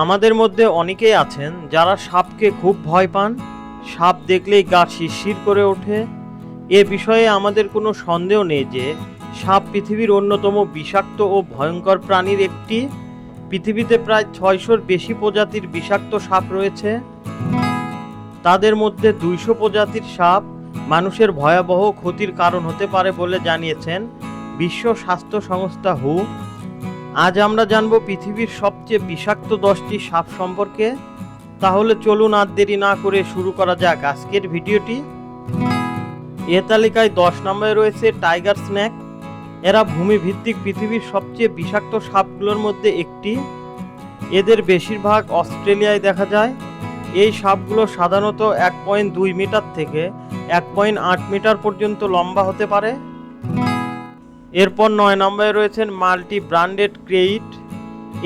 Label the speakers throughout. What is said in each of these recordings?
Speaker 1: আমাদের মধ্যে অনেকেই আছেন যারা সাপকে খুব ভয় পান। সাপ দেখলেই গা শিরশির করে ওঠে। এ বিষয়ে আমাদের কোনো সন্দেহ নেই যে সাপ পৃথিবীর অন্যতম বিষাক্ত ও ভয়ঙ্কর প্রাণীর একটি। পৃথিবীতে প্রায় 600-র বেশি প্রজাতির বিষাক্ত সাপ রয়েছে। তাদের মধ্যে 200 প্রজাতির সাপ মানুষের ভয়াবহ ক্ষতির কারণ হতে পারে বলে জানিয়েছেন বিশ্ব স্বাস্থ্য সংস্থা WHO। আজ আমরা জানব পৃথিবীর সবচেয়ে বিষাক্ত 10টি সাপ সম্পর্কে। তাহলে চলুন আর দেরি না করে শুরু করা যাক আজকের ভিডিওটি। এ তালিকায় 10 নম্বরে রয়েছে টাইগার স্নেক। এরা ভূমিভিত্তিক পৃথিবীর সবচেয়ে বিষাক্ত সাপগুলোর মধ্যে একটি। এদের বেশিরভাগ অস্ট্রেলিয়ায় দেখা যায়। এই সাপগুলো সাধারণত 1.2 মিটার থেকে 1.8 মিটার পর্যন্ত লম্বা হতে পারে। এরপর 9 নম্বরে রয়েছেন মাল্টি ব্র্যান্ডেড ক্রেইট।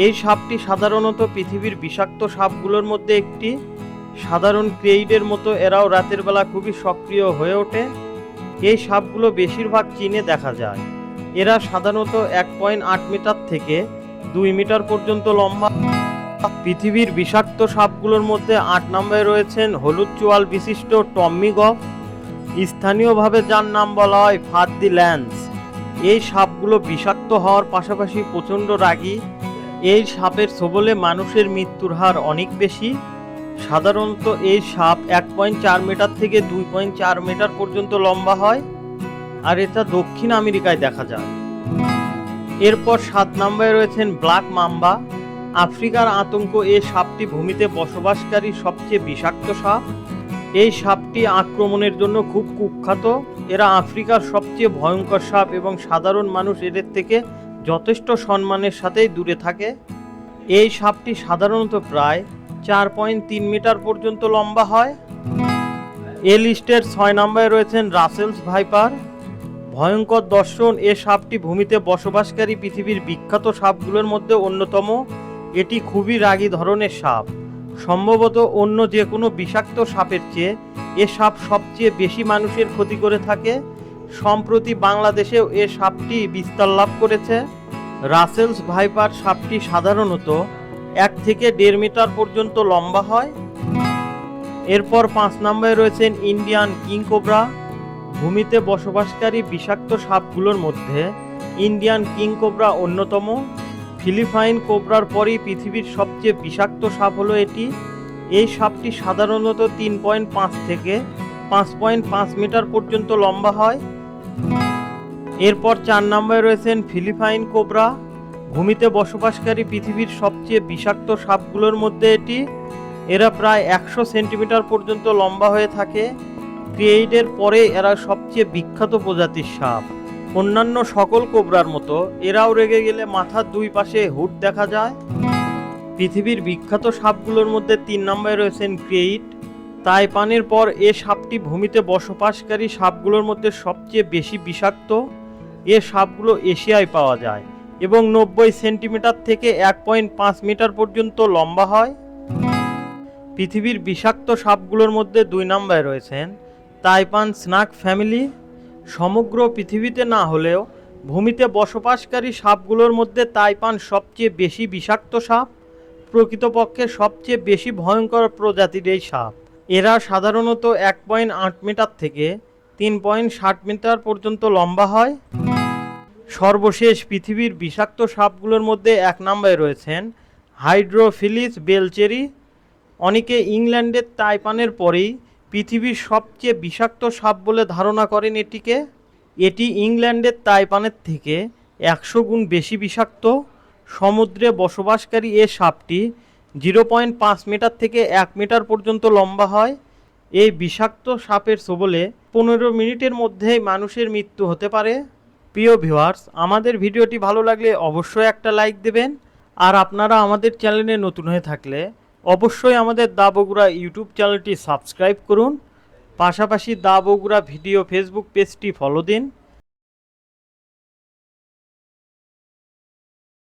Speaker 1: এই সাপটি সাধারণত পৃথিবীর বিষাক্ত সাপগুলোর মধ্যে একটি। সাধারণ ক্রেইডের মতো এরাও রাতের বেলা খুবই সক্রিয় হয়ে ওঠে। এই সাপগুলো বেশিরভাগ চীনে দেখা যায়। এরা সাধারণত 1.8 মিটার থেকে 2 মিটার পর্যন্ত লম্বা। পৃথিবীর বিষাক্ত সাপগুলোর মধ্যে 8 নম্বরে রয়েছেন হলুদ চোয়াল বিশিষ্ট টম্মি গফ। স্থানীয়ভাবে যার নাম বলা হয় ফাদ দি ল্যান্স। এই সাপগুলো বিষাক্ত হওয়ার পাশাপাশি প্রচণ্ড রাগী। এই সাপের ছোবলে মানুষের মৃত্যুর হার অনেক বেশি। সাধারণত এই সাপ 1.4 মিটার থেকে 2.4 মিটার পর্যন্ত লম্বা হয়, আর এটা দক্ষিণ আমেরিকায় দেখা যায়। এরপর 7 নম্বরে রয়েছেন ব্ল্যাক মাম্বা। আফ্রিকার আতঙ্ক। এই সাপটি ভূমিতে বসবাসকারী সবচেয়ে বিষাক্ত সাপ। এই সাপটি আক্রমণের জন্য খুব কুখ্যাত। এরা আফ্রিকার সবচেয়ে ভয়ঙ্কর সাপ এবং সাধারণ মানুষ এদের থেকে যথেষ্ট সম্মানের সাথেই দূরে থাকে। এই সাপটি সাধারণত প্রায় 4.3 মিটার পর্যন্ত লম্বা হয়। এ লিস্টের 6 নম্বরে রয়েছেন রাসেলস ভাইপার। ভয়ঙ্কর দর্শন। এ সাপটি ভূমিতে বসবাসকারী পৃথিবীর বিখ্যাত সাপগুলোর মধ্যে অন্যতম। এটি খুবই রাগী ধরনের সাপ। সম্ভবত অন্য যে কোনো বিষাক্ত সাপের চেয়ে এ সাপ সবচেয়ে বেশি মানুষের ক্ষতি করে থাকে। সম্প্রতি বাংলাদেশেও এ সাপটি বিস্তার লাভ করেছে। রাসেলস ভাইপার সাপটি সাধারণত 1 থেকে 1.5 মিটার পর্যন্ত লম্বা হয়। এরপর 5 নম্বরে রয়েছেন ইন্ডিয়ান কিং কোবরা। ভূমিতে বসবাসকারী বিষাক্ত সাপগুলোর মধ্যে ইন্ডিয়ান কিং কোবরা অন্যতম। ফিলিপাইন কোবরার পরই পৃথিবীর সবচেয়ে বিষাক্ত সাপ হলো এটি। এই সাপটি সাধারণত 3.5 থেকে 5.5 মিটার পর্যন্ত লম্বা হয়। এরপর 4 নম্বরে রয়েছেন ফিলিপাইন কোবরা। ভূমিতে বসবাসকারী পৃথিবীর সবচেয়ে বিষাক্ত সাপগুলোর মধ্যে এটি। এরা প্রায় 100 সেন্টিমিটার পর্যন্ত লম্বা হয়ে থাকে। ক্রেইডের পরে এরা সবচেয়ে বিখ্যাত প্রজাতির সাপ। অন্যান্য সকল কোবরার মতো এরাও রেগে গেলে মাথার 2 পাশে হুড দেখা যায়। পৃথিবীর বিখ্যাত সাপগুলোর মধ্যে 3 নম্বরে রয়েছেন ক্রেইট। তাইপানের পর এ সাপটি ভূমিতে বসবাসকারী সাপগুলোর মধ্যে সবচেয়ে বেশি বিষাক্ত। এ সাপগুলো এশিয়ায় পাওয়া যায় এবং 90 সেন্টিমিটার থেকে 1.5 মিটার পর্যন্ত লম্বা হয়। পৃথিবীর বিষাক্ত সাপগুলোর মধ্যে 2 নম্বরে রয়েছেন তাইপান স্নাক ফ্যামিলি। সমগ্র পৃথিবীতে না হলেও ভূমিতে বসবাসকারী সাপগুলোর মধ্যে তাইপান সবচেয়ে বেশি বিষাক্ত সাপ। প্রকৃতপক্ষে সবচেয়ে বেশি ভয়ঙ্কর প্রজাতির এই সাপ। এরা সাধারণত 1.8 মিটার থেকে 3.7 মিটার পর্যন্ত লম্বা হয়। সর্বশেষ পৃথিবীর বিষাক্ত সাপগুলোর মধ্যে 1 নম্বরে রয়েছেন হাইড্রোফিলিস বেলচেরি। অনেকে ইংল্যান্ডের তাইপানের পরেই পৃথিবীর সবচেয়ে বিষাক্ত সাপ বলে ধারণা করেন এটিকে। এটি ইংল্যান্ডের তাইপানের থেকে 100 গুণ বেশি বিষাক্ত। সমুদ্রে বসবাসকারী এ সাপটি 0.5 মিটার থেকে 1 মিটার পর্যন্ত লম্বা হয়। এই বিষাক্ত সাপের ছোবলে 15 মিনিটের মধ্যেই মানুষের মৃত্যু হতে পারে। প্রিয় ভিউয়ার্স, আমাদের ভিডিওটি ভালো লাগলে অবশ্যই একটা লাইক দেবেন। আর আপনারা আমাদের চ্যানেলে নতুন হয়ে থাকলে অবশ্যই আমাদের দা বগুড়া ইউটিউব চ্যানেলটি সাবস্ক্রাইব করুন। পাশাপাশি দা বগুড়া ভিডিও ফেসবুক পেজটি ফলো দিন।